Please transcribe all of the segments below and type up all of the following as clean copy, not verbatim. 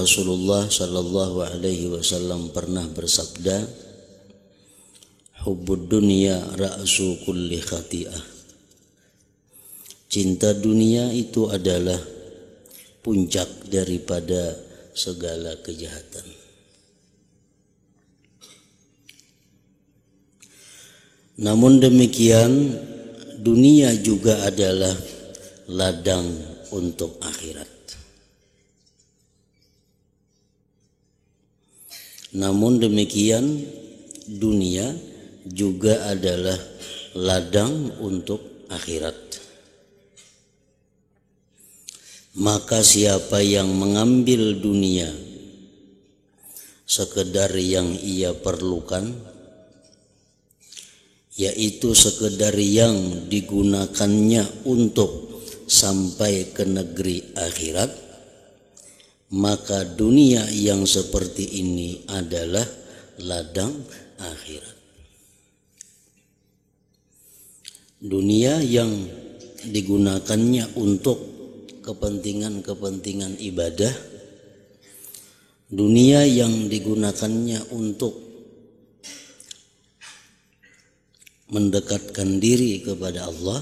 Rasulullah sallallahu alaihi wasallam pernah bersabda, hubbud dunya ra'su kulli khati'ah. Cinta dunia itu adalah puncak daripada segala kejahatan. Namun demikian, dunia juga adalah ladang untuk akhirat. Namun demikian, dunia juga adalah ladang untuk akhirat. Maka siapa yang mengambil dunia sekedar yang ia perlukan, yaitu sekedar yang digunakannya untuk sampai ke negeri akhirat, maka dunia yang seperti ini adalah ladang akhirat. Dunia yang digunakannya untuk kepentingan-kepentingan ibadah, dunia yang digunakannya untuk mendekatkan diri kepada Allah,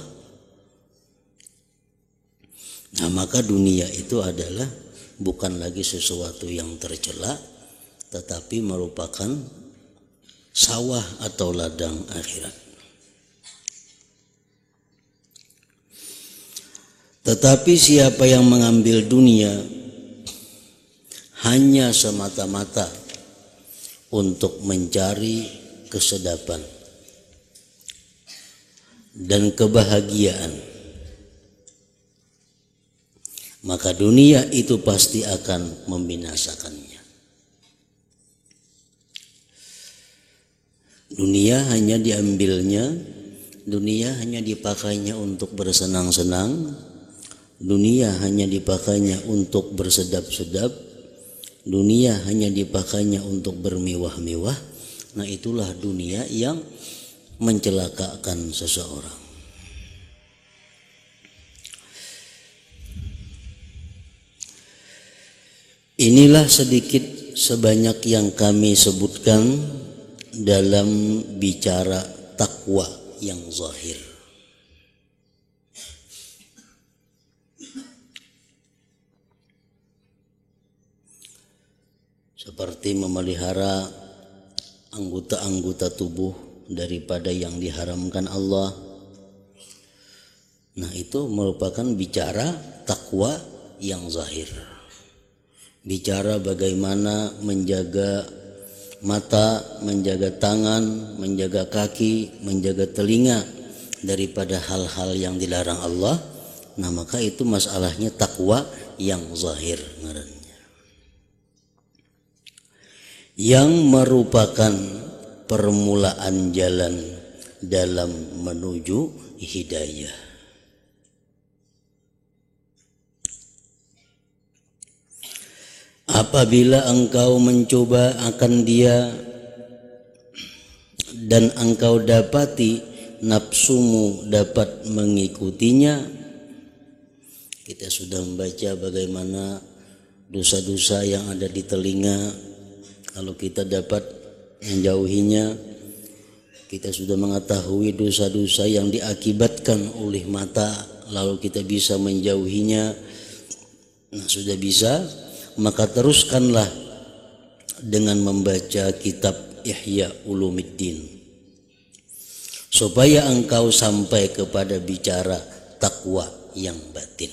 nah maka dunia itu adalah bukan lagi sesuatu yang tercela, tetapi merupakan sawah atau ladang akhirat. Tetapi siapa yang mengambil dunia hanya semata-mata untuk mencari kesedapan dan kebahagiaan, maka dunia itu pasti akan membinasakannya. Dunia hanya diambilnya, dunia hanya dipakainya untuk bersenang-senang, dunia hanya dipakainya untuk bersedap-sedap, dunia hanya dipakainya untuk bermewah-mewah. Nah, itulah dunia yang mencelakakan seseorang. Inilah sedikit sebanyak yang kami sebutkan dalam bicara takwa yang zahir. Seperti memelihara anggota-anggota tubuh daripada yang diharamkan Allah. Nah, itu merupakan bicara takwa yang zahir. Bicara bagaimana menjaga mata, menjaga tangan, menjaga kaki, menjaga telinga daripada hal-hal yang dilarang Allah. Nah, maka itu masalahnya takwa yang zahir ngarannya, yang merupakan permulaan jalan dalam menuju hidayah. Apabila engkau mencoba akan dia dan engkau dapati nafsumu dapat mengikutinya, kita sudah membaca bagaimana dosa-dosa yang ada di telinga, kalau kita dapat menjauhinya, kita sudah mengetahui dosa-dosa yang diakibatkan oleh mata, lalu kita bisa menjauhinya. Nah, sudah bisa, maka teruskanlah dengan membaca kitab Ihya Ulumuddin supaya engkau sampai kepada bicara takwa yang batin.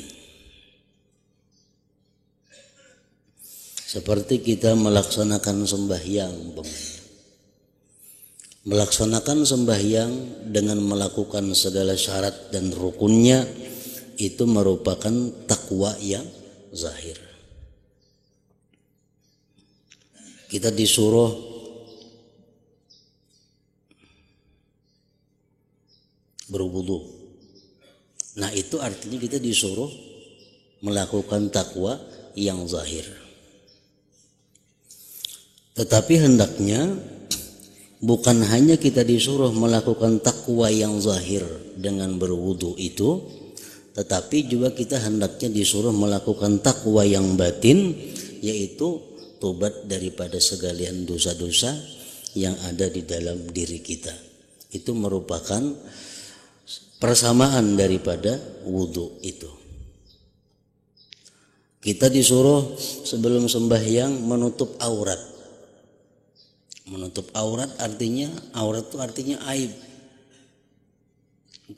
Seperti kita melaksanakan sembahyang, melaksanakan sembahyang dengan melakukan segala syarat dan rukunnya, itu merupakan takwa yang zahir. Kita disuruh berwudu. Nah, itu artinya kita disuruh melakukan takwa yang zahir. Tetapi hendaknya bukan hanya kita disuruh melakukan takwa yang zahir dengan berwudu itu, tetapi juga kita hendaknya disuruh melakukan takwa yang batin yaitu tobat daripada segalian dosa-dosa yang ada di dalam diri kita. Itu merupakan persamaan daripada wudhu itu. Kita disuruh sebelum sembahyang menutup aurat. Menutup aurat artinya, aurat itu artinya aib.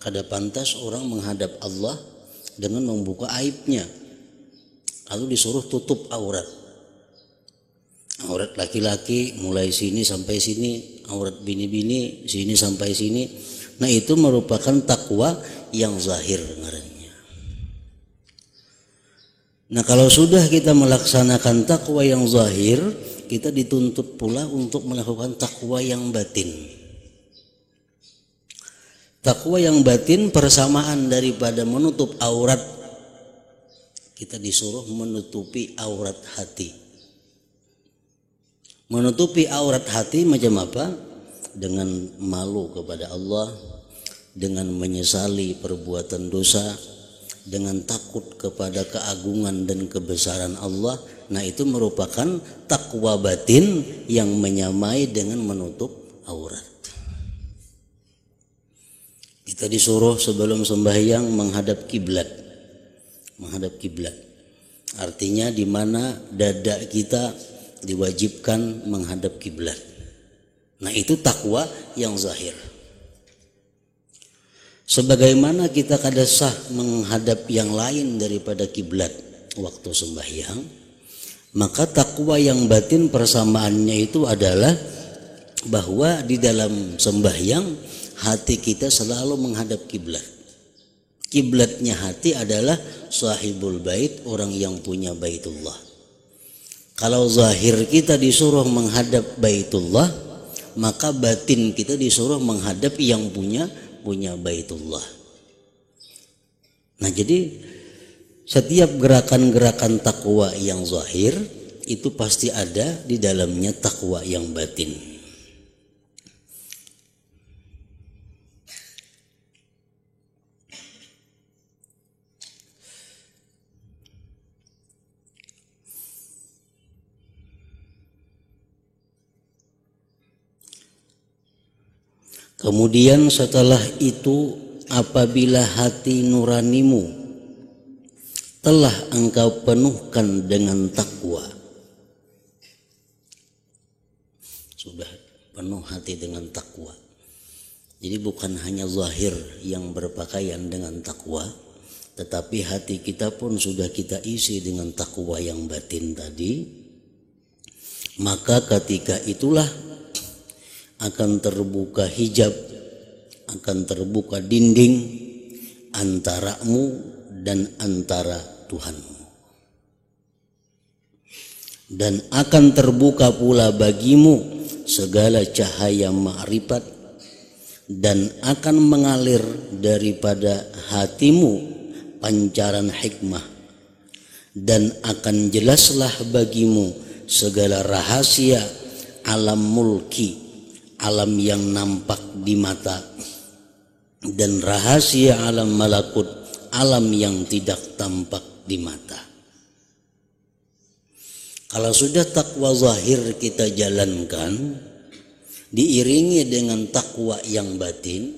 Kada pantas orang menghadap Allah dengan membuka aibnya. Lalu disuruh tutup aurat. Aurat laki-laki mulai sini sampai sini, aurat bini-bini sini sampai sini. Nah, itu merupakan takwa yang zahir ngarannya. Nah, kalau sudah kita melaksanakan takwa yang zahir, kita dituntut pula untuk melakukan takwa yang batin. Takwa yang batin persamaan daripada menutup aurat. Kita disuruh menutupi aurat hati. Menutupi aurat hati macam apa? Dengan malu kepada Allah, dengan menyesali perbuatan dosa, dengan takut kepada keagungan dan kebesaran Allah. Nah, itu merupakan takwa batin yang menyamai dengan menutup aurat. Kita disuruh sebelum sembahyang menghadap kiblat. Menghadap kiblat. Artinya di mana dada kita diwajibkan menghadap kiblat. Nah, itu takwa yang zahir. Sebagaimana kita kada sah menghadap yang lain daripada kiblat waktu sembahyang, maka takwa yang batin persamaannya itu adalah bahwa di dalam sembahyang hati kita selalu menghadap kiblat. Kiblatnya hati adalah sahibul bait, orang yang punya baitullah. Kalau zahir kita disuruh menghadap baitullah, maka batin kita disuruh menghadap yang punya baitullah. Nah, jadi setiap gerakan-gerakan takwa yang zahir itu pasti ada di dalamnya takwa yang batin. Kemudian setelah itu, apabila hati nuranimu telah engkau penuhkan dengan takwa, sudah penuh hati dengan takwa. Jadi bukan hanya zahir yang berpakaian dengan takwa, tetapi hati kita pun sudah kita isi dengan takwa yang batin tadi. Maka ketika itulah akan terbuka hijab, akan terbuka dinding antaramu dan antara Tuhanmu. Dan akan terbuka pula bagimu segala cahaya ma'rifat, dan akan mengalir daripada hatimu pancaran hikmah, dan akan jelaslah bagimu segala rahasia alam mulki, alam yang nampak di mata, dan rahasia alam malakut, alam yang tidak tampak di mata. Kalau sudah takwa zahir kita jalankan, diiringi dengan takwa yang batin.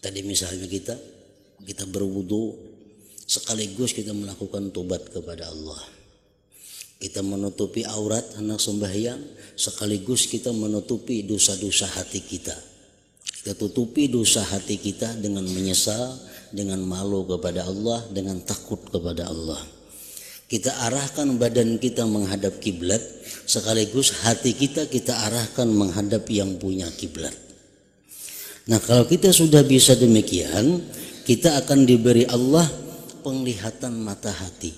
Tadi misalnya kita berwudu, sekaligus kita melakukan tobat kepada Allah. Kita menutupi aurat hendak sembahyang, sekaligus kita menutupi dosa-dosa hati kita. Kita tutupi dosa hati kita dengan menyesal, dengan malu kepada Allah, dengan takut kepada Allah. Kita arahkan badan kita menghadap kiblat, sekaligus hati kita arahkan menghadap yang punya kiblat. Nah, kalau kita sudah bisa demikian, kita akan diberi Allah penglihatan mata hati,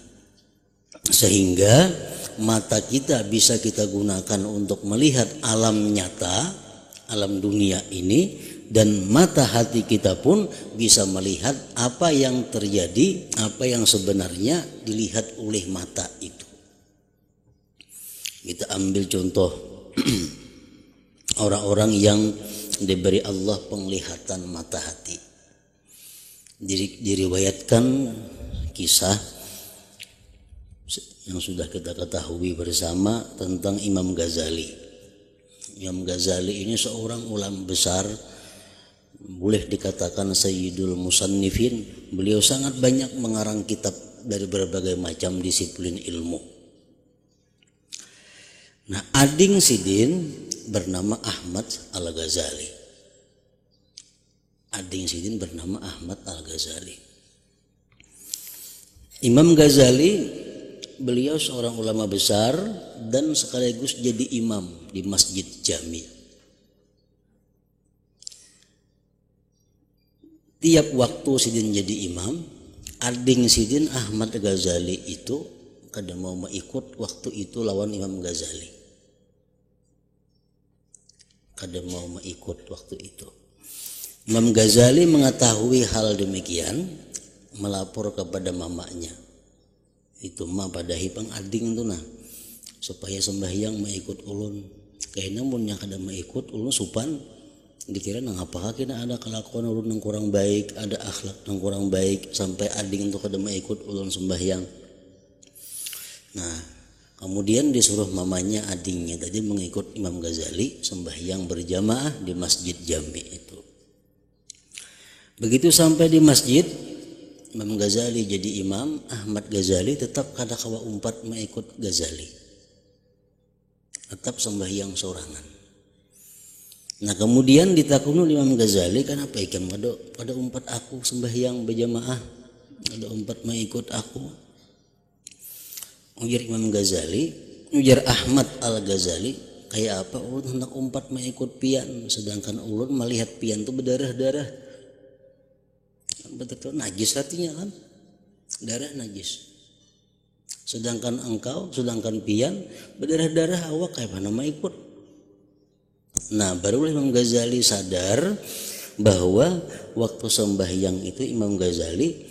sehingga mata kita bisa kita gunakan untuk melihat alam nyata, alam dunia ini, dan mata hati kita pun bisa melihat apa yang terjadi, apa yang sebenarnya dilihat oleh mata itu. Kita ambil contoh orang-orang yang diberi Allah penglihatan mata hati. Diriwayatkan kisah yang sudah kita ketahui bersama tentang Imam Ghazali. Imam Ghazali ini seorang ulama besar, boleh dikatakan Sayyidul Musannifin. Beliau sangat banyak mengarang kitab dari berbagai macam disiplin ilmu. Nah, ading Sidin bernama Ahmad Al-Ghazali. Ading Sidin bernama Ahmad Al-Ghazali. Imam Ghazali, beliau seorang ulama besar dan sekaligus jadi imam di Masjid Jami. Tiap waktu Sidin jadi imam, ading Sidin Ahmad Ghazali itu kada mau ikut waktu itu lawan Imam Ghazali. Kada mau ikut waktu itu. Imam Ghazali mengetahui hal demikian, melapor kepada mamanya. Itu mah pada hipang ading tu nah, supaya sembahyang mengikut ulun. Kayaknya mun yang kada mengikut ulun supan, dikira nang apa kena ada kelakuan ulun yang kurang baik, ada akhlak yang kurang baik sampai ading tu kada mengikut ulun sembahyang. Nah, kemudian disuruh mamanya adingnya tadi mengikut Imam Ghazali sembahyang berjamaah di Masjid Jami itu. Begitu sampai di masjid, Imam Ghazali jadi imam, Ahmad Ghazali tetap kada kawa umpat mengikut Ghazali. Tetap sembahyang sorangan. Nah, kemudian ditakunu Imam Ghazali, kenapa ikan pada umpat aku sembahyang berjamaah, ada umpat mengikut aku. Ujar Imam Ghazali, ujar Ahmad Al-Ghazali, kayak apa ulun hendak umpat mengikut pian, sedangkan ulun melihat pian itu berdarah-darah. Betul najis hatinya kan, darah najis. Sedangkan engkau, sedangkan pian berdarah-darah, awak kayak mana mau ikut. Nah, barulah Imam Ghazali sadar bahwa waktu sembahyang itu Imam Ghazali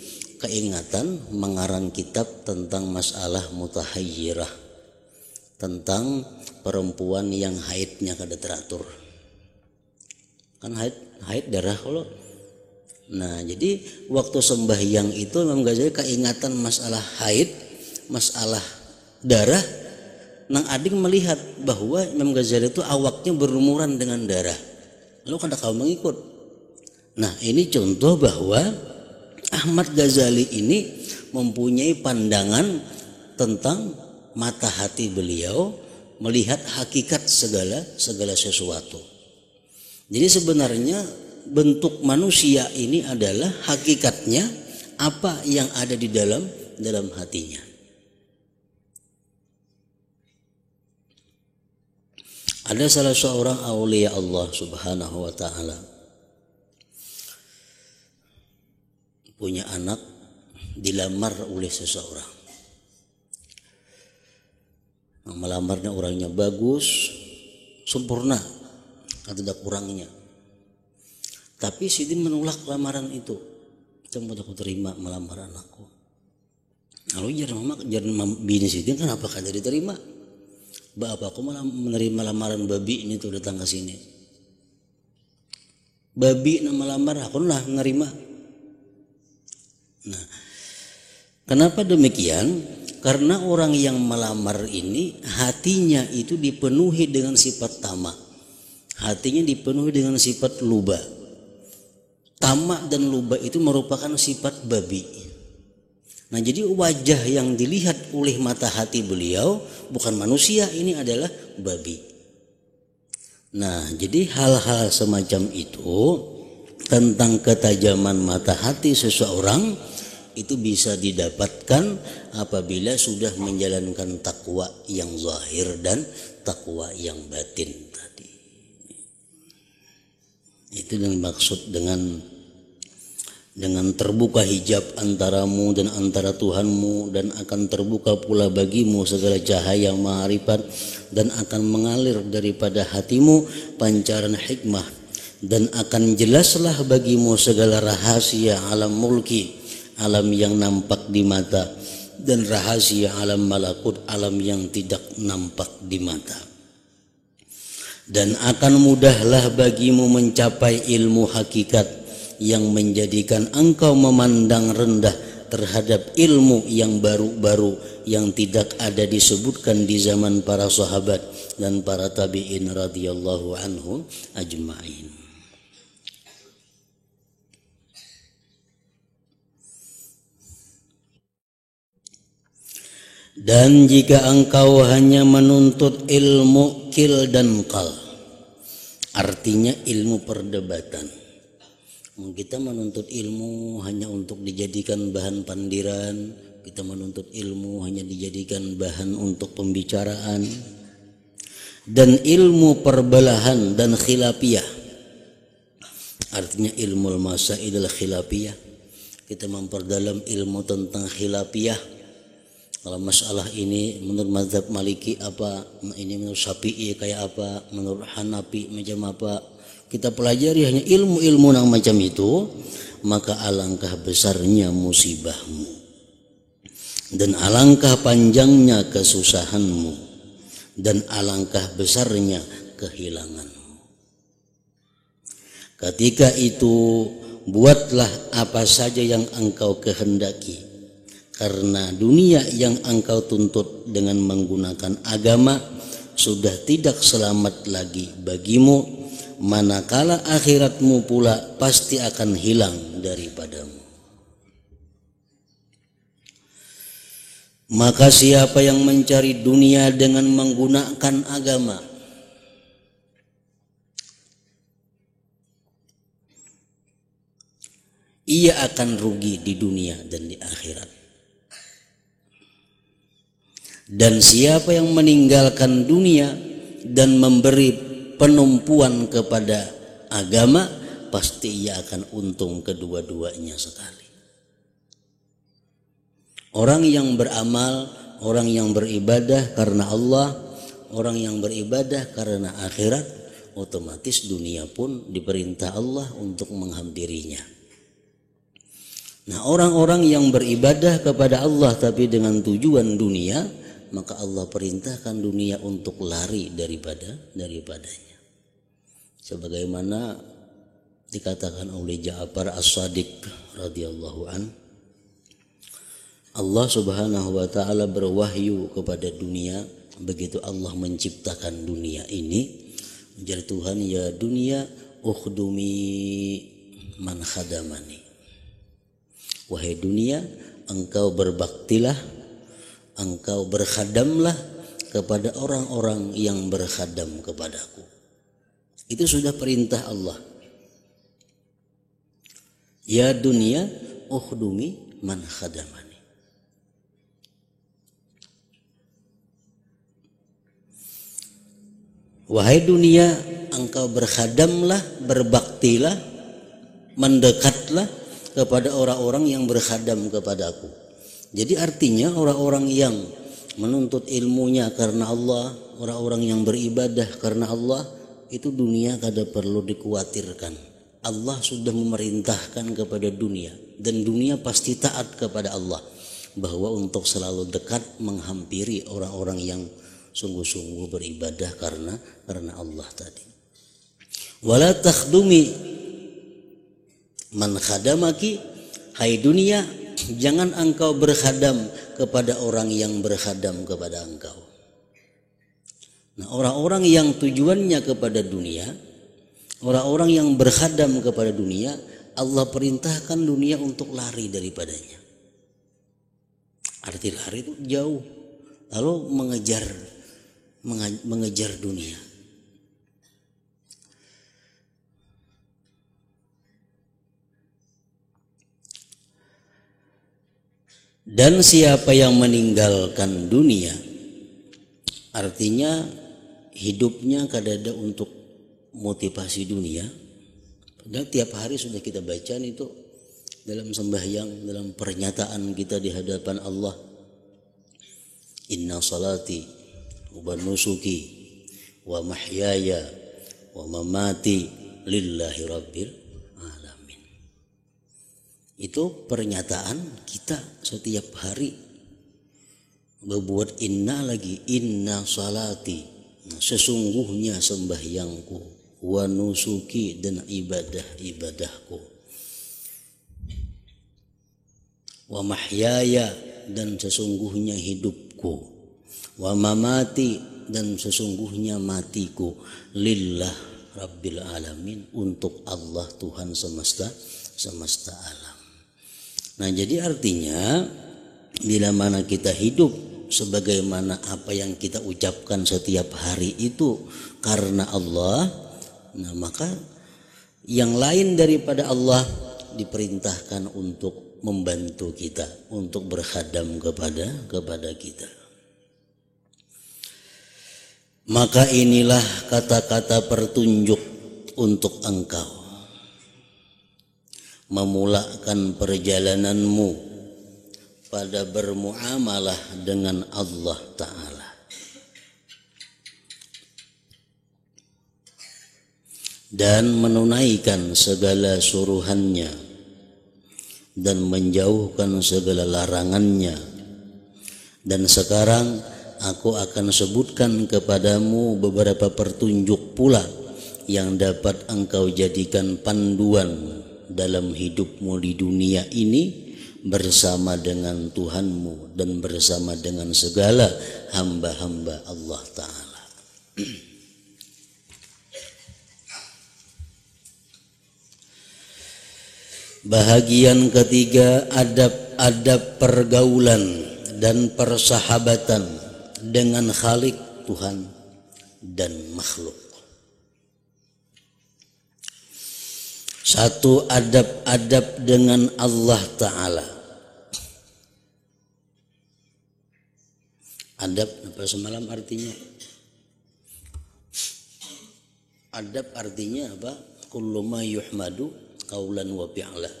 keingatan mengarang kitab tentang masalah mutahayyirah, tentang perempuan yang haidnya kada teratur. Kan haid darah kalau. Nah, jadi waktu sembahyang itu Imam Ghazali keingatan masalah haid, masalah darah. Nang ading melihat bahwa Imam Ghazali itu awaknya berlumuran dengan darah. Lalu kada kau mengikut. Nah, ini contoh bahwa Ahmad Ghazali ini mempunyai pandangan tentang mata hati beliau, melihat hakikat segala sesuatu. Jadi sebenarnya bentuk manusia ini adalah hakikatnya apa yang ada di dalam hatinya. Ada salah seorang aulia Allah Subhanahu wa taala punya anak dilamar oleh seseorang. Nah, melamarnya orangnya bagus, sempurna, ada kurangnya. Tapi Sidin menolak lamaran itu. Cuma aku terima melamar anakku. Lalu jangan bini Sidin kenapa kada diterima? Bapakku malah menerima lamaran babi ini tuh datang ke sini. Babi nama lamar aku lah menerima. Nah, kenapa demikian? Karena orang yang melamar ini hatinya itu dipenuhi dengan sifat tamak. Hatinya dipenuhi dengan sifat luba. Tamak dan luba itu merupakan sifat babi. Nah, jadi wajah yang dilihat oleh mata hati beliau bukan manusia, ini adalah babi. Nah, jadi hal-hal semacam itu tentang ketajaman mata hati seseorang itu bisa didapatkan apabila sudah menjalankan takwa yang zahir dan takwa yang batin tadi. Itu yang maksud dengan terbuka hijab antaramu dan antara Tuhanmu, dan akan terbuka pula bagimu segala cahaya ma'rifat, dan akan mengalir daripada hatimu pancaran hikmah, dan akan jelaslah bagimu segala rahasia alam mulki, alam yang nampak di mata, dan rahasia alam malakut, alam yang tidak nampak di mata. Dan akan mudahlah bagimu mencapai ilmu hakikat yang menjadikan engkau memandang rendah terhadap ilmu yang baru-baru yang tidak ada disebutkan di zaman para sahabat dan para tabi'in radhiyallahu anhum ajma'in. Dan jika engkau hanya menuntut ilmu kil dan kal, artinya ilmu perdebatan. Kita menuntut ilmu hanya untuk dijadikan bahan pandiran, kita menuntut ilmu hanya dijadikan bahan untuk pembicaraan. Dan ilmu perbelahan dan khilafiyah, artinya ilmu masail khilafiyah, kita memperdalam ilmu tentang khilafiyah. Kalau masalah ini menurut mazhab Maliki apa, ini menurut Syafi'i kayak apa, menurut Hanafi macam apa, kita pelajari hanya ilmu-ilmu yang macam itu, maka alangkah besarnya musibahmu dan alangkah panjangnya kesusahanmu dan alangkah besarnya kehilanganmu. Ketika itu buatlah apa saja yang engkau kehendaki, karena dunia yang engkau tuntut dengan menggunakan agama sudah tidak selamat lagi bagimu, manakala akhiratmu pula pasti akan hilang daripadamu. Maka siapa yang mencari dunia dengan menggunakan agama, ia akan rugi di dunia dan di akhirat. Dan siapa yang meninggalkan dunia dan memberi penumpuan kepada agama, pasti ia akan untung kedua-duanya sekali. Orang yang beramal, orang yang beribadah karena Allah, orang yang beribadah karena akhirat, otomatis dunia pun diperintah Allah untuk menghampirinya. Nah, orang-orang yang beribadah kepada Allah tapi dengan tujuan dunia, maka Allah perintahkan dunia untuk lari daripadanya. Sebagaimana dikatakan oleh Ja'far As-Shadiq radhiyallahu an, Allah Subhanahu wa taala berwahyu kepada dunia begitu Allah menciptakan dunia ini, menjadi Tuhan, ya dunia ukhdumi man khadamani. Wahai dunia, engkau berbaktilah, engkau berkhadamlah kepada orang-orang yang berkhadam kepadaku. Itu sudah perintah Allah. Ya dunia ukhdumi man khadamani. Wahai dunia, engkau berkhadamlah, berbaktilah, mendekatlah kepada orang-orang yang berkhadam kepadaku. Jadi artinya orang-orang yang menuntut ilmunya karena Allah, orang-orang yang beribadah karena Allah, itu dunia kada perlu dikhawatirkan. Allah sudah memerintahkan kepada dunia dan dunia pasti taat kepada Allah bahwa untuk selalu dekat menghampiri orang-orang yang sungguh-sungguh beribadah karena Allah tadi. Wala takhdumi man khadamaki, hai dunia, jangan engkau berkhadam kepada orang yang berkhadam kepada engkau. Nah, orang-orang yang tujuannya kepada dunia, orang-orang yang berkhadam kepada dunia, Allah perintahkan dunia untuk lari daripadanya. Arti lari itu jauh, lalu mengejar dunia. Dan siapa yang meninggalkan dunia, artinya hidupnya kadada untuk motivasi dunia. Padahal tiap hari sudah kita baca itu dalam sembahyang, dalam pernyataan kita di hadapan Allah. Inna salati wa nusuki wa mahyaya wa mamati lillahi rabbil alamin. Itu pernyataan kita setiap hari. Berbuat inna lagi, inna salati, sesungguhnya sembahyangku, wa nusuki, dan ibadah-ibadahku. wa mahyaya, dan sesungguhnya hidupku, wa mamati, dan sesungguhnya matiku, lillah rabbil alamin, untuk Allah Tuhan semesta alam. Nah, jadi artinya bila mana kita hidup sebagaimana apa yang kita ucapkan setiap hari itu karena Allah, nah maka yang lain daripada Allah diperintahkan untuk membantu kita, untuk berkhadam kepada kita. Maka inilah kata-kata pertunjuk untuk engkau memulakan perjalananmu pada bermuamalah dengan Allah Ta'ala, dan menunaikan segala suruhannya dan menjauhkan segala larangannya. Dan sekarang aku akan sebutkan kepadamu beberapa pertunjuk pula yang dapat engkau jadikan panduan dalam hidupmu di dunia ini bersama dengan Tuhanmu dan bersama dengan segala hamba-hamba Allah Ta'ala. Bahagian ketiga, adab-adab pergaulan dan persahabatan dengan Khalik Tuhan dan makhluk. Satu, adab-adab dengan Allah Ta'ala. Adab apa semalam artinya? Adab artinya apa? Kullu ma yuhmadu qaulan wa fi'la.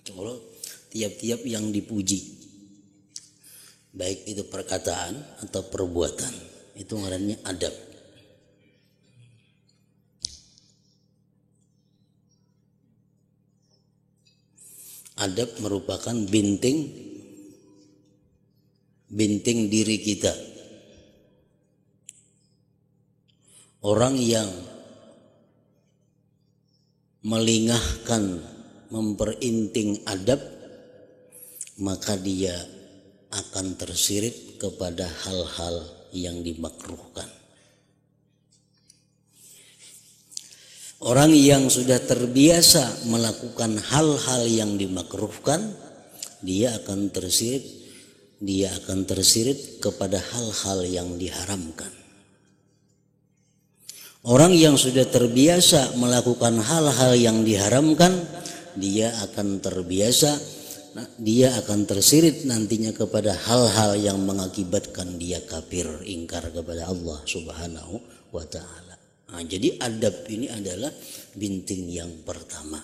Kalau tiap-tiap yang dipuji, baik itu perkataan atau perbuatan, itu ngarannya adab. Adab merupakan binting diri kita. Orang yang melingahkan, memperinting adab, maka dia akan tersirit kepada hal-hal yang dimakruhkan. Orang yang sudah terbiasa melakukan hal-hal yang dimakruhkan, dia akan tersirit kepada hal-hal yang diharamkan. Orang yang sudah terbiasa melakukan hal-hal yang diharamkan, dia akan tersirit nantinya kepada hal-hal yang mengakibatkan dia kafir, ingkar kepada Allah Subhanahu wa Ta'ala. Nah, jadi adab ini adalah binting yang pertama.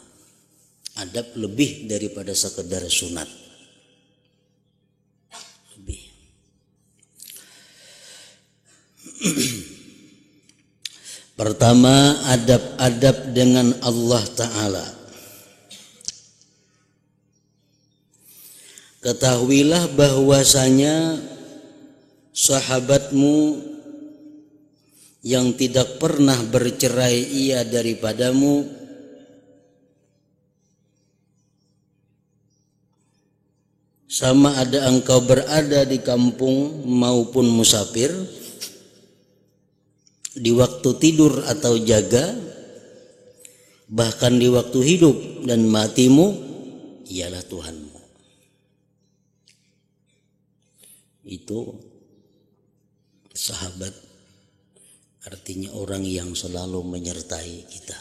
Adab lebih daripada sekedar sunat. Lebih. Pertama, adab-adab dengan Allah Ta'ala. Ketahuilah bahwasanya sahabatmu yang tidak pernah bercerai ia daripadamu sama ada engkau berada di kampung maupun musafir, di waktu tidur atau jaga, bahkan di waktu hidup dan matimu, ialah Tuhanmu. Itu sahabat, artinya orang yang selalu menyertai kita.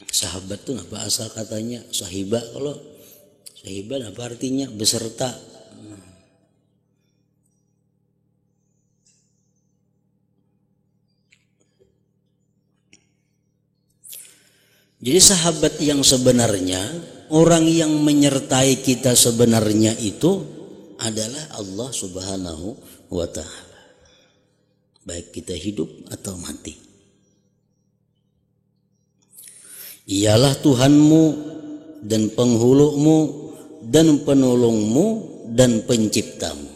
Sahabat itu apa asal katanya? Sahibah. Kalau sahibah apa artinya? Beserta. Jadi sahabat yang sebenarnya, orang yang menyertai kita sebenarnya itu adalah Allah Subhanahu wa Ta'ala, baik kita hidup atau mati. Ialah Tuhanmu dan penghulumu dan penolongmu dan penciptamu.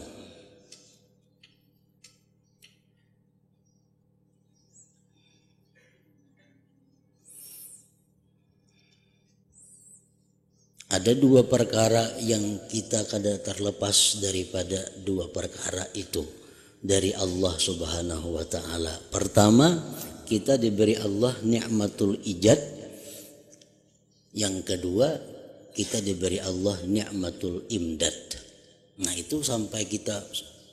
Ada dua perkara yang kita kada terlepas daripada dua perkara itu dari Allah Subhanahu wa taala. Pertama, kita diberi Allah nikmatul ijad. Yang kedua, kita diberi Allah nikmatul imdad. Nah, itu sampai kita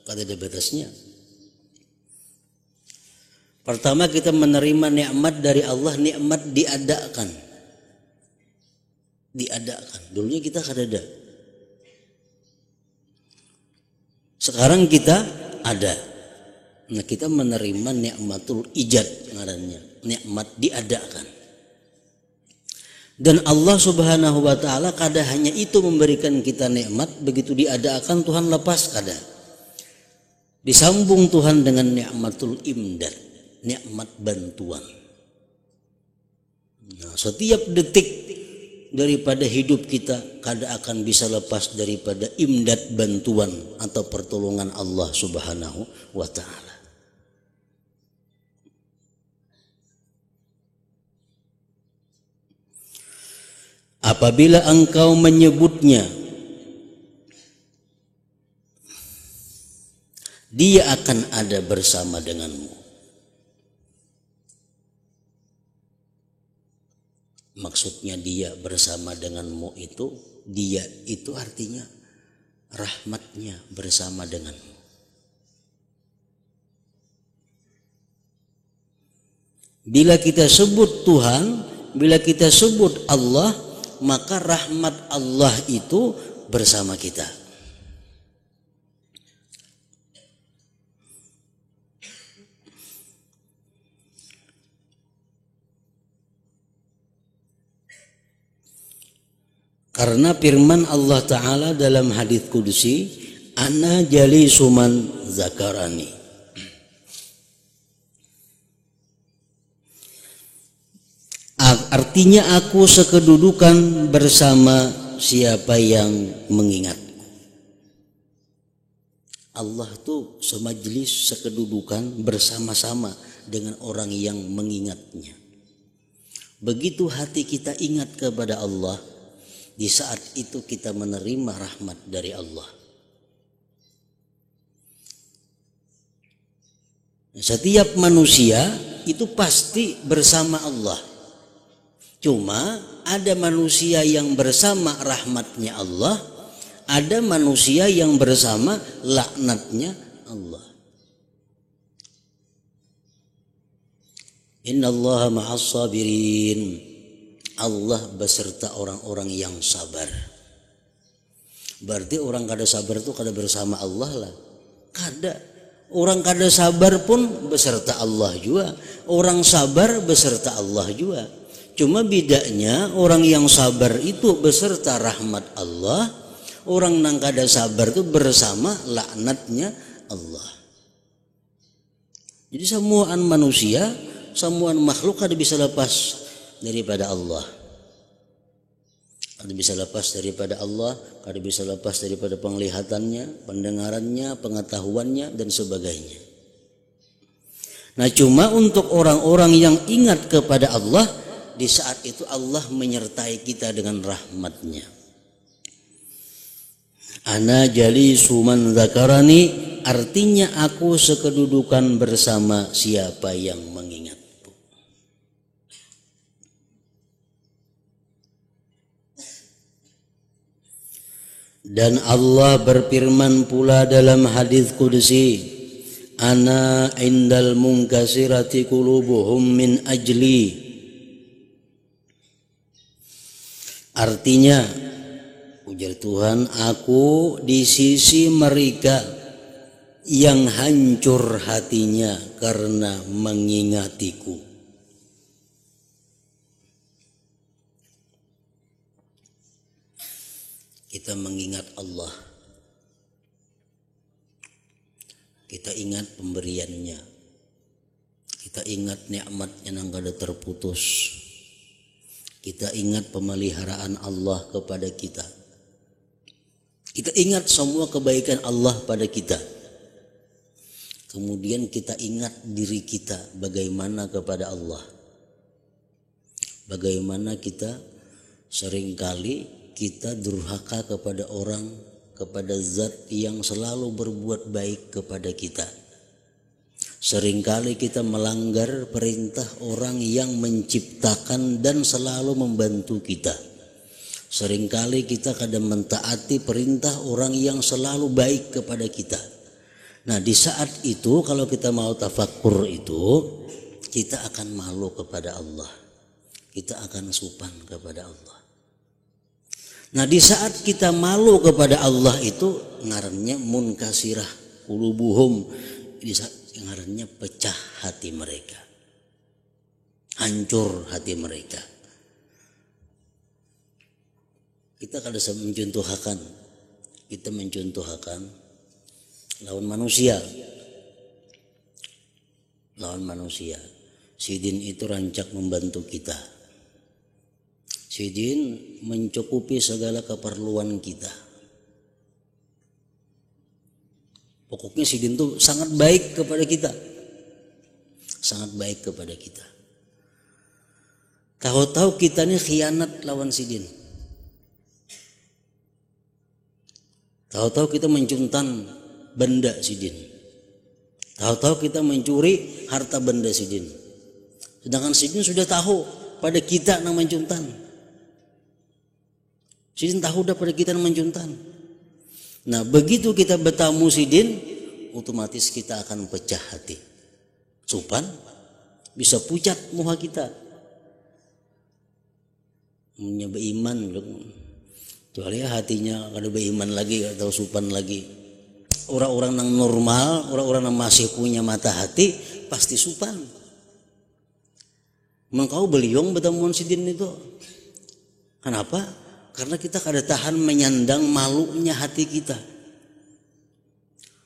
kada ada batasnya. Pertama, kita menerima nikmat dari Allah, nikmat diadakan. Dulunya kita kada ada. Sekarang kita ada. Nah, kita menerima nikmatul ijad ngarannya, nikmat diadakan. Dan Allah Subhanahu wa taala kada hanya itu memberikan kita nikmat, begitu diadakan Tuhan lepas kada. Disambung Tuhan dengan nikmatul imdad, nikmat bantuan. Nah, setiap detik daripada hidup kita kada akan bisa lepas daripada imdad, bantuan atau pertolongan Allah Subhanahu wa taala. Apabila engkau menyebutnya, Dia akan ada bersama denganmu. Maksudnya Dia bersama denganmu itu, Dia itu artinya rahmatnya bersama denganmu. Bila kita sebut Tuhan, bila kita sebut Allah, maka rahmat Allah itu bersama kita. Karena firman Allah Ta'ala dalam hadits qudsi, ana jalisuman zakarani. Artinya aku sekedudukan bersama siapa yang mengingatku. Allah tuh semajlis, sekedudukan bersama-sama dengan orang yang mengingatnya. Begitu hati kita ingat kepada Allah, di saat itu kita menerima rahmat dari Allah. Setiap manusia itu pasti bersama Allah. Cuma ada manusia yang bersama rahmatnya Allah, ada manusia yang bersama laknatnya Allah. Innallaha ma'as sabirin. Allah beserta orang-orang yang sabar. Berarti orang kada sabar itu kada bersama Allah lah. Kada. Orang kada sabar pun beserta Allah juga. Orang sabar beserta Allah juga. Cuma bedanya orang yang sabar itu beserta rahmat Allah. Orang yang kada sabar itu bersama laknatnya Allah. Jadi semuaan manusia, semuaan makhluk kada bisa lepas daripada Allah. Kada bisa lepas daripada Allah, kada bisa lepas daripada penglihatannya, pendengarannya, pengetahuannya dan sebagainya. Nah, cuma untuk orang-orang yang ingat kepada Allah, di saat itu Allah menyertai kita dengan rahmatnya. Ana jalisu man dzakarani, artinya aku sekedudukan bersama siapa yang mengingat. Dan Allah berfirman pula dalam hadits qudsi, ana indal munkasirati qulubuhum min ajli. Artinya, ujar Tuhan, aku di sisi mereka yang hancur hatinya karena mengingatiku. Kita mengingat Allah, kita ingat pemberiannya, kita ingat nikmatnya yang kada terputus, kita ingat pemeliharaan Allah kepada kita, kita ingat semua kebaikan Allah pada kita. Kemudian kita ingat diri kita bagaimana kepada Allah, bagaimana kita seringkali kita durhaka kepada orang, kepada zat yang selalu berbuat baik kepada kita. Seringkali kita melanggar perintah orang yang menciptakan dan selalu membantu kita. Seringkali kita kadang mentaati perintah orang yang selalu baik kepada kita. Nah, di saat itu kalau kita mau tafakkur itu, kita akan malu kepada Allah. Kita akan sopan kepada Allah. Nah, di saat kita malu kepada Allah itu ngarannya munkasirah qulubuhum, di saat ngarannya pecah hati mereka, hancur hati mereka. Kita kada mencontohkan lawan manusia. Sidin itu rancak membantu kita. Sidin mencukupi segala keperluan kita. Pokoknya Sidin itu sangat baik kepada kita. Sangat baik kepada kita. Tahu-tahu kita ini khianat lawan Sidin. Tahu-tahu kita mencuntan benda Sidin. Tahu-tahu kita mencuri harta benda Sidin. Sedangkan Sidin sudah tahu pada kita yang mencuntan. Sidin tahu dah pada kita yang mencuntan. Nah, begitu kita bertamu Sidin, otomatis kita akan pecah hati. Sopan, bisa pucat muka kita. Punya beriman, kecuali hatinya kada beriman lagi atau sopan lagi. Orang-orang yang normal, orang-orang yang masih punya mata hati, pasti sopan. Mengkau beliung bertemu Sidin itu. Kenapa? Karena kita kada tahan menyandang malunya hati kita.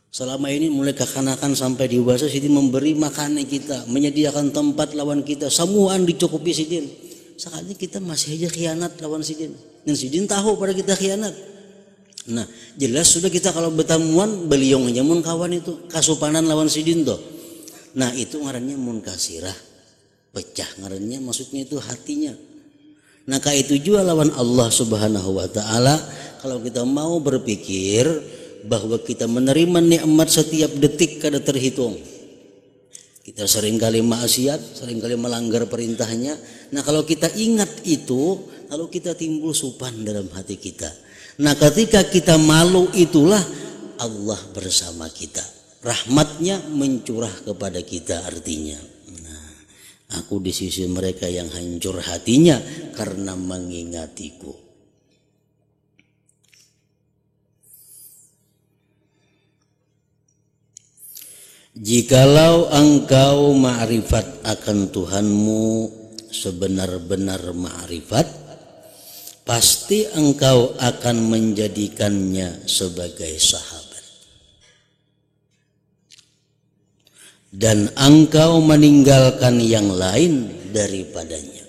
Selama ini mulai kekanakan sampai dewasa Sidin memberi makan kita, menyediakan tempat lawan kita, semuaan dicukupi Sidin. Sekarang kita masih aja khianat lawan Sidin. Dan Sidin tahu pada kita khianat. Nah, jelas sudah kita kalau bertemuan beliung aja mun kawan itu kasupanan lawan Sidin tuh. Nah, itu ngarannya munkasirah. Pecah ngarannya maksudnya itu hatinya. Nah, kayak itu juga lawan Allah Subhanahu wa taala. Kalau kita mau berpikir bahwa kita menerima nikmat setiap detik kada terhitung. Kita seringkali maksiat, seringkali melanggar perintahnya. Nah, kalau kita ingat itu, lalu kita timbul sopan dalam hati kita. Nah, ketika kita malu itulah Allah bersama kita. Rahmatnya mencurah kepada kita artinya. Aku di sisi mereka yang hancur hatinya karena mengingatiku. Jikalau engkau ma'rifat akan Tuhanmu sebenar-benar ma'rifat, pasti engkau akan menjadikannya sebagai sahabat. Dan engkau meninggalkan yang lain daripadanya.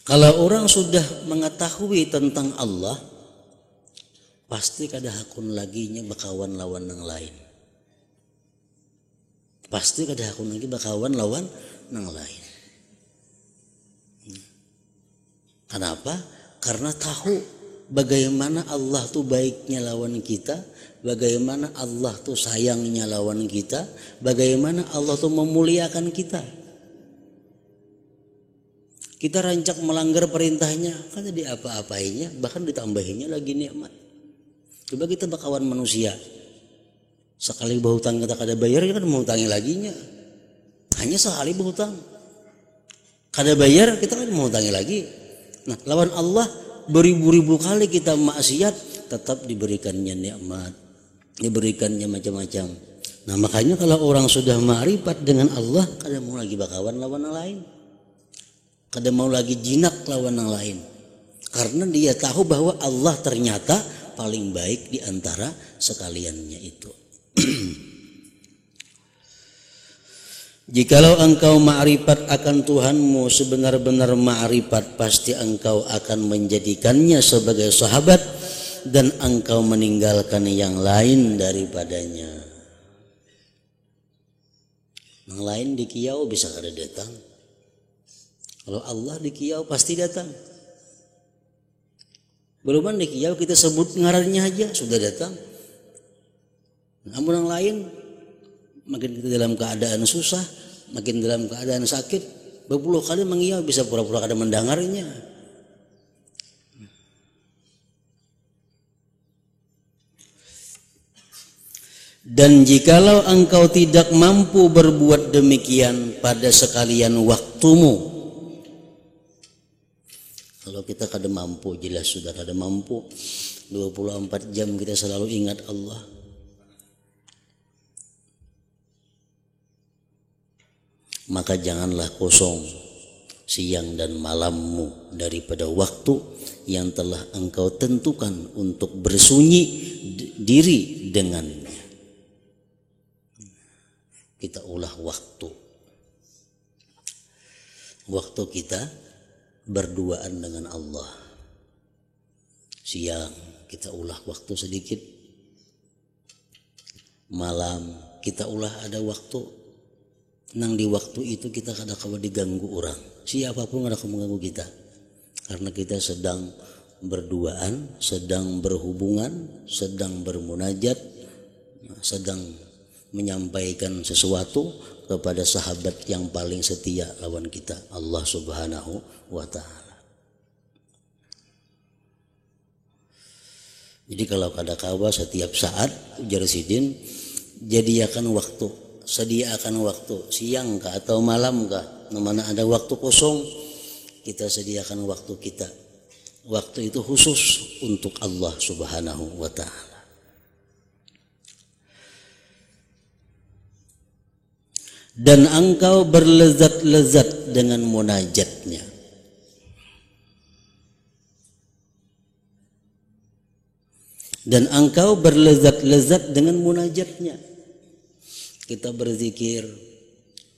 Kalau orang sudah mengetahui tentang Allah, pasti kada hakun laginya bakawan lawan yang lain. Pasti kada hakun lagi bakawan lawan yang lain. Kenapa? Karena tahu bagaimana Allah tuh baiknya lawan kita, bagaimana Allah tuh sayangnya lawan kita, bagaimana Allah tuh memuliakan kita. Kita rancak melanggar perintahnya, kan jadi apa-apainya, bahkan ditambahinya lagi nikmat. Coba kita bakawan manusia, sekali berhutang kita kada bayar, kita kan mau hutangi laginya. Hanya sekali berhutang, kada bayar kita kan mau hutangi lagi. Nah, lawan Allah beribu-ribu kali kita maksiat, tetap diberikannya nikmat, diberikannya macam-macam. Nah, makanya kalau orang sudah ma'rifat dengan Allah, kada mau lagi bakawan lawan yang lain, kada mau lagi jinak lawan yang lain, karena dia tahu bahwa Allah ternyata paling baik di antara sekaliannya itu. Jikalau engkau ma'rifat akan Tuhanmu sebenar-benar ma'rifat, pasti engkau akan menjadikannya sebagai sahabat dan engkau meninggalkan yang lain daripadanya. Yang lain di kiau bisa kada datang. Kalau Allah di kiau pasti datang. Belum di kiau kita sebut ngarannya aja sudah datang. Namun yang lain, makin kita dalam keadaan susah, makin dalam keadaan sakit, berpuluh kali mengiau bisa pura-pura kada mendengarnya. Dan jikalau engkau tidak mampu berbuat demikian pada sekalian waktumu, kalau kita kada mampu, jelas sudah kada mampu, 24 jam kita selalu ingat Allah. Maka janganlah kosong siang dan malammu daripada waktu yang telah engkau tentukan untuk bersunyi diri dengannya. Kita ulah waktu. Waktu kita berduaan dengan Allah. Siang kita ulah waktu sedikit. Malam kita ulah ada waktu. Nang di waktu itu kita kada kawa diganggu orang. Siapapun kada kawa mengganggu kita. Karena kita sedang berduaan, sedang berhubungan, sedang bermunajat, sedang menyampaikan sesuatu kepada sahabat yang paling setia lawan kita, Allah Subhanahu wa ta'ala. Jadi kalau kada kawa setiap saat ujar sidin, jadiakan waktu, sediakan waktu, siang kah atau malam kah, mana ada waktu kosong, kita sediakan waktu kita. Waktu itu khusus untuk Allah Subhanahu wa ta'ala. Dan engkau berlezat-lezat dengan munajatnya. Dan engkau berlezat-lezat dengan munajatnya. Kita berzikir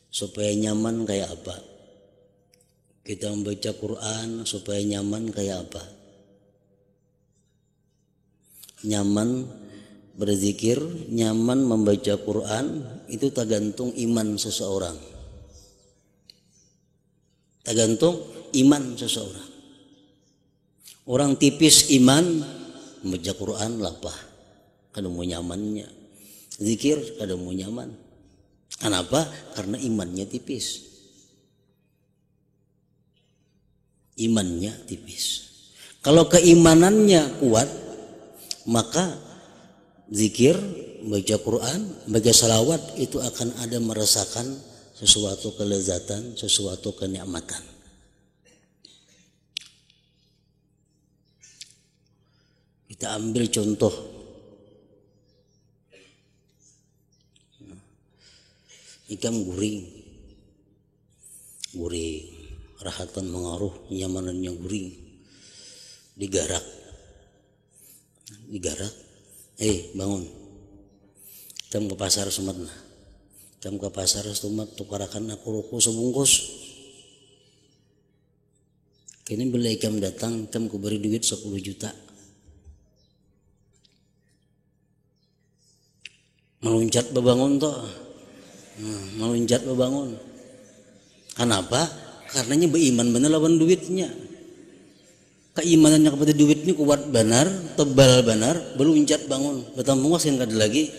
supaya nyaman kayak apa? Kita membaca Quran supaya nyaman kayak apa? Nyaman berzikir, nyaman membaca Quran, itu tergantung iman seseorang. Tergantung iman seseorang. Orang tipis iman, membaca Quran lapah, kada mau nyamannya. Zikir kada mau nyaman. Kenapa? Karena imannya tipis. Imannya tipis. Kalau keimanannya kuat, maka zikir, baca Quran, baca salawat itu akan ada merasakan sesuatu kelezatan, sesuatu kenikmatan. Kita ambil contoh. Ikan guring. Guring, rahatan mengaruh, nyamanannya guring. Digarak. Bangun. Kam ke pasar sumatna. Kam ke pasar sumat tukarakan aku ruko sebungkus. Kini bila ikam datang, kam ku beri duit 10 juta. Meluncat bebangun toh. Meluncat bebangun. Kenapa? Karenanya beriman benar lawan duitnya. Keimanannya kepada duit ini kuat benar, tebal benar, berluncat bangun, bertambung wasin kada lagi,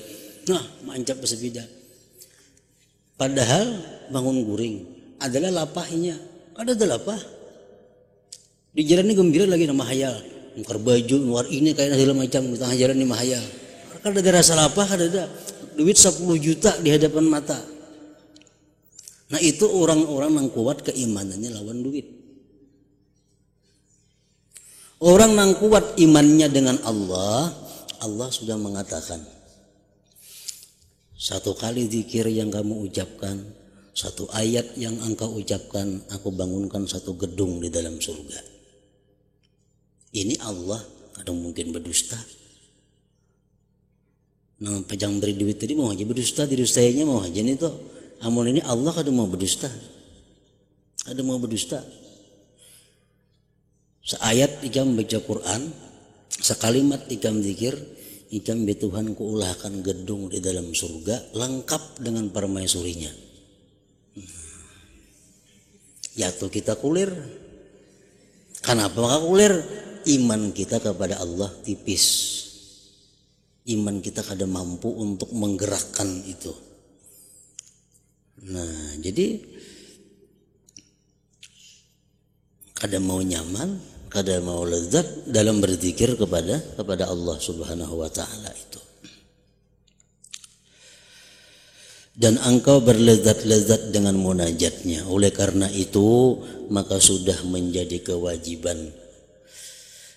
mancap bersepeda. Padahal bangun guring adalah lapahnya, ada lapah. Di jalan ini gembira lagi nama hayal, ngukar baju, luar ini kayak segala macam di tengah jalan ini mahayal. Kada ada rasa lapah, kada ada duit 10 juta di hadapan mata. Nah itu orang-orang yang kuat keimanannya lawan duit. Orang yang kuat imannya dengan Allah, Allah sudah mengatakan, satu kali zikir yang kamu ucapkan, satu ayat yang engkau ucapkan, aku bangunkan satu gedung di dalam surga. Ini Allah, kadang mungkin berdusta. Nah, pajang beri duit tadi mau aja berdusta, didustainya mau aja nih toh. Amun ini Allah kadang mau berdusta, kadang mau berdusta. Seayat ikam baca Quran, sekalimat ikam zikir, ikam Tuhan kuulahkan gedung di dalam surga lengkap dengan permaisurinya. Yaitu kita kulir. Kenapa maka kulir? Iman kita kepada Allah tipis. Iman kita kada mampu untuk menggerakkan itu. Nah, jadi kada mau nyaman, kada mau lezat dalam berzikir kepada Allah Subhanahu wa taala itu. Dan engkau berlezat-lezat dengan munajatnya. Oleh karena itu, maka sudah menjadi kewajiban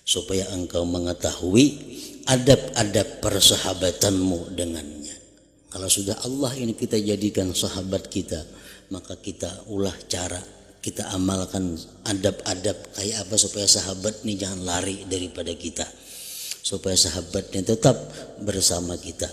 supaya engkau mengetahui adab-adab persahabatanmu dengannya. Kalau sudah Allah ini kita jadikan sahabat kita, maka kita ulah cara, kita amalkan adab-adab kayak apa supaya sahabat ini jangan lari daripada kita, supaya sahabatnya tetap bersama kita.